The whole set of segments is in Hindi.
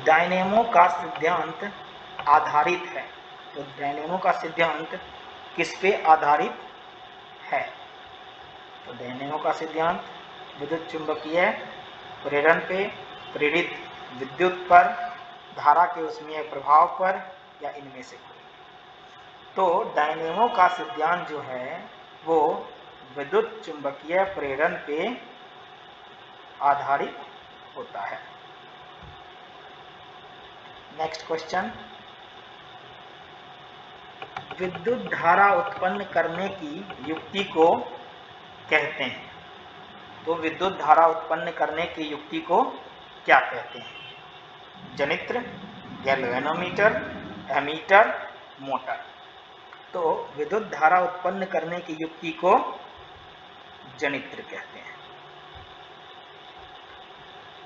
डायनेमो का सिद्धांत आधारित है। तो डायनेमो का सिद्धांत किस पे आधारित है? तो डायनेमो का सिद्धांत विद्युत चुंबकीय प्रेरण पे, प्रेरित विद्युत पर, धारा के ऊष्मीय प्रभाव पर, या इनमें से कोई। तो डायनेमो का सिद्धांत जो है वो विद्युत चुंबकीय प्रेरण पे आधारित होता है। नेक्स्ट क्वेश्चन, विद्युत धारा उत्पन्न करने की युक्ति को कहते हैं। तो विद्युत धारा उत्पन्न करने की युक्ति को क्या कहते हैं? जनित्र, गैल्वेनोमीटर, एमीटर, मोटर। तो विद्युत धारा उत्पन्न करने की युक्ति को जनित्र कहते हैं।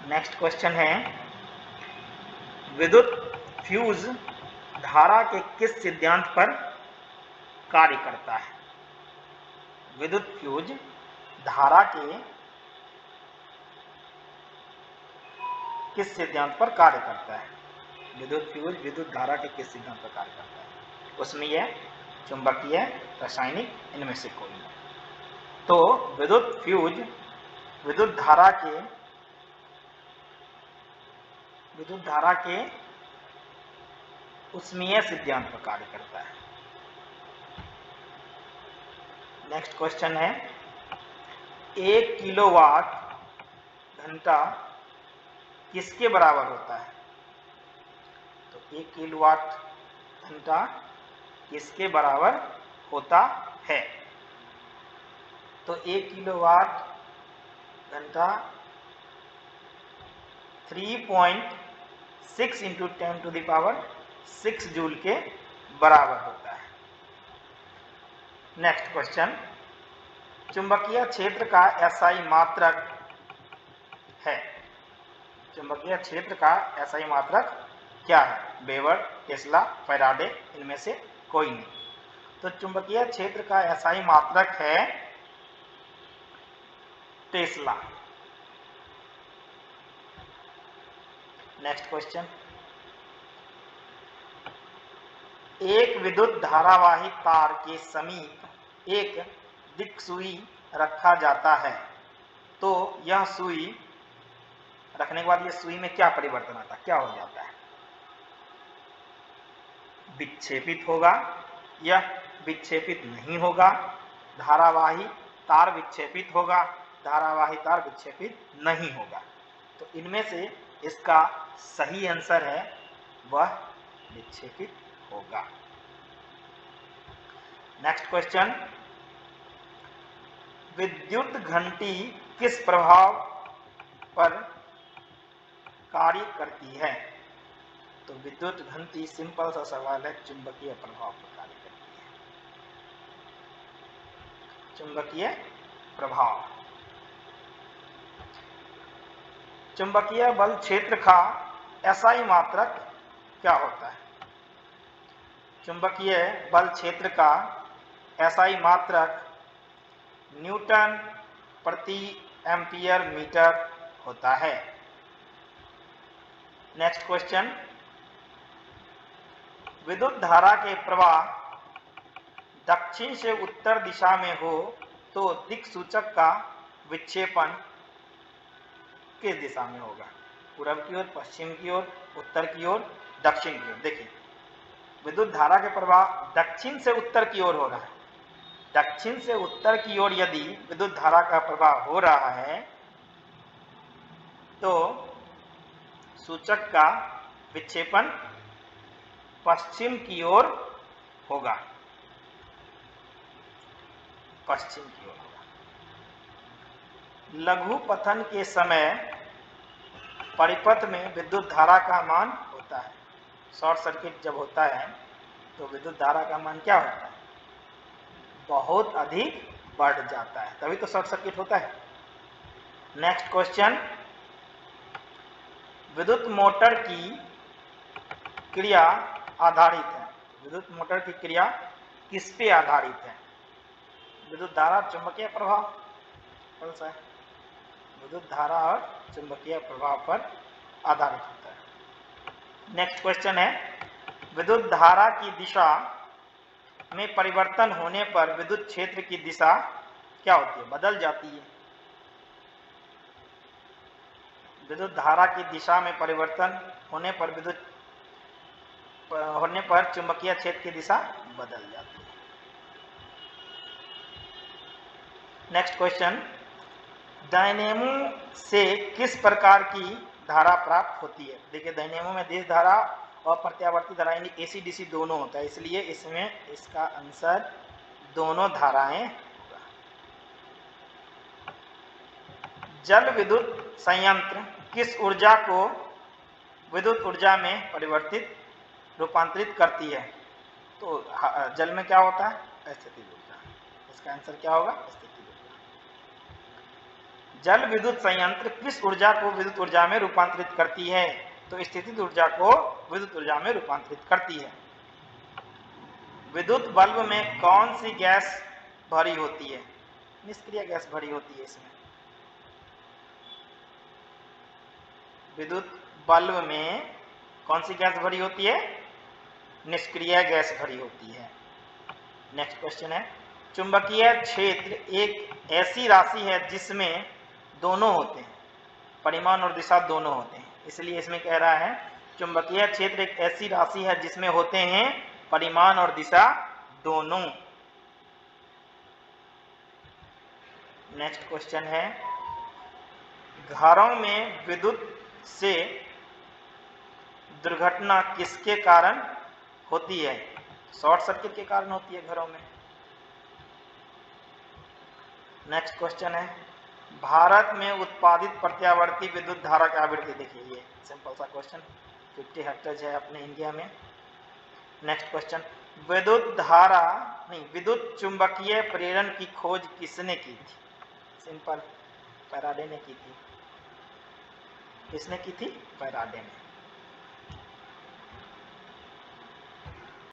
नेक्स्ट क्वेश्चन है, विद्युत फ्यूज धारा के किस सिद्धांत पर कार्य करता है? विद्युत फ्यूज धारा के किस सिद्धांत पर कार्य करता है? विद्युत फ्यूज विद्युत धारा के किस सिद्धांत पर कार्य करता है? उसमें यह चुंबकीय, रासायनिक, इनमें से कोई नहीं। तो विद्युत फ्यूज विद्युत धारा के ऊष्मीय सिद्धांत पर कार्य करता है। नेक्स्ट क्वेश्चन है, 1 किलोवाट घंटा किसके बराबर होता है? तो 1 किलोवाट घंटा किसके बराबर होता है? तो 1 किलोवाट घंटा 3.6 × 10⁶ जूल के बराबर होता है। नेक्स्ट क्वेश्चन, चुंबकीय क्षेत्र का एसआई मात्रक है। चुंबकीय क्षेत्र का एसआई मात्रक क्या है? वेबर, टेस्ला, फैराडे, इनमें से कोई नहीं। तो चुंबकीय क्षेत्र का एसआई मात्रक है टेस्ला। नेक्स्ट क्वेश्चन, एक विद्युत धारावाही तार के समीप एक दिक् सुई रखा जाता है। तो यह सुई रखने के बाद यह सुई में क्या परिवर्तन आता है? क्या हो जाता है? विक्षेपित होगा, यह विक्षेपित नहीं होगा। धारावाही तार विक्षेपित होगा, धारावाही तार विक्षेपित नहीं होगा। तो इनमें से इसका सही आंसर है वह विक्षेपित होगा। नेक्स्ट क्वेश्चन, विद्युत घंटी किस प्रभाव पर कार्य करती है? तो विद्युत घंटी सिंपल सा सवाल है, चुंबकीय प्रभाव पर कार्य करती है। चुंबकीय प्रभाव। चुंबकीय बल क्षेत्र का एसआई मात्रक क्या होता है? चुंबकीय बल क्षेत्र का एसआई मात्रक न्यूटन प्रति एम्पियर मीटर होता है। नेक्स्ट क्वेश्चन, विद्युत धारा के प्रवाह दक्षिण से उत्तर दिशा में हो तो दिक् सूचक का विक्षेपण किस दिशा में होगा? पूर्व की ओर, पश्चिम की ओर, उत्तर की ओर, दक्षिण की ओर। देखिए, विद्युत धारा के प्रवाह दक्षिण से उत्तर की ओर हो रहा है। दक्षिण से उत्तर की ओर यदि विद्युत धारा का प्रवाह हो रहा है तो सूचक का विक्षेपण पश्चिम की ओर होगा। पश्चिम की ओर होगा। लघु पतन के समय परिपथ में विद्युत धारा का मान होता है। शॉर्ट सर्किट जब होता है तो विद्युत धारा का मान क्या होता है? बहुत अधिक बढ़ जाता है, तभी तो शॉर्ट सर्किट होता है। नेक्स्ट क्वेश्चन, विद्युत मोटर की क्रिया आधारित है। विद्युत मोटर की क्रिया किस पे आधारित है? विद्युत धारा, चुंबकीय प्रभाव। कौन सा है? विद्युत धारा और चुंबकीय प्रभाव पर आधारित होता है। नेक्स्ट क्वेश्चन है, विद्युत धारा की दिशा में परिवर्तन होने पर विद्युत क्षेत्र की दिशा क्या होती है? बदल जाती है। विद्युत धारा की दिशा में परिवर्तन होने पर चुंबकीय क्षेत्र की दिशा बदल जाती है। नेक्स्ट क्वेश्चन, डायनेमो से किस प्रकार की धारा प्राप्त होती है? देखिए, डायनेमो में देश धारा और प्रत्यावर्ती धारा यानी एसी डीसी दोनों होता है, इसलिए इसमें इसका आंसर दोनों धाराएं। जल विद्युत संयंत्र किस ऊर्जा को विद्युत ऊर्जा में रूपांतरित करती है? तो जल में क्या होता है? स्थितिज ऊर्जा। इसका आंसर क्या होगा? स्थितिज ऊर्जा। जल विद्युत संयंत्र किस ऊर्जा को विद्युत ऊर्जा में रूपांतरित करती है? तो स्थितिज ऊर्जा को विद्युत ऊर्जा में रूपांतरित करती है। विद्युत बल्ब में कौन सी गैस भरी होती है? निष्क्रिय गैस भरी होती है इसमें। विद्युत बल्ब में कौन सी गैस भरी होती है? निष्क्रिय गैस भरी होती है। नेक्स्ट क्वेश्चन है, चुंबकीय क्षेत्र एक ऐसी राशि है जिसमें दोनों होते हैं, परिमाण और दिशा दोनों होते हैं, इसलिए इसमें कह रहा है चुंबकीय क्षेत्र एक ऐसी राशि है जिसमें होते हैं परिमाण और दिशा दोनों। नेक्स्ट क्वेश्चन है, घरों में विद्युत से दुर्घटना किसके कारण होती है? शॉर्ट सर्किट के कारण होती है घरों में। नेक्स्ट क्वेश्चन है, भारत में उत्पादित प्रत्यावर्ती विद्युत धारा की आवृत्ति? देखिए, ये सिंपल सा क्वेश्चन, 50 हर्ट्ज है अपने इंडिया में। नेक्स्ट क्वेश्चन, विद्युत चुंबकीय प्रेरण की खोज किसने की थी? सिंपल, फैराडे ने की थी। किसने की थी? फैराडे ने।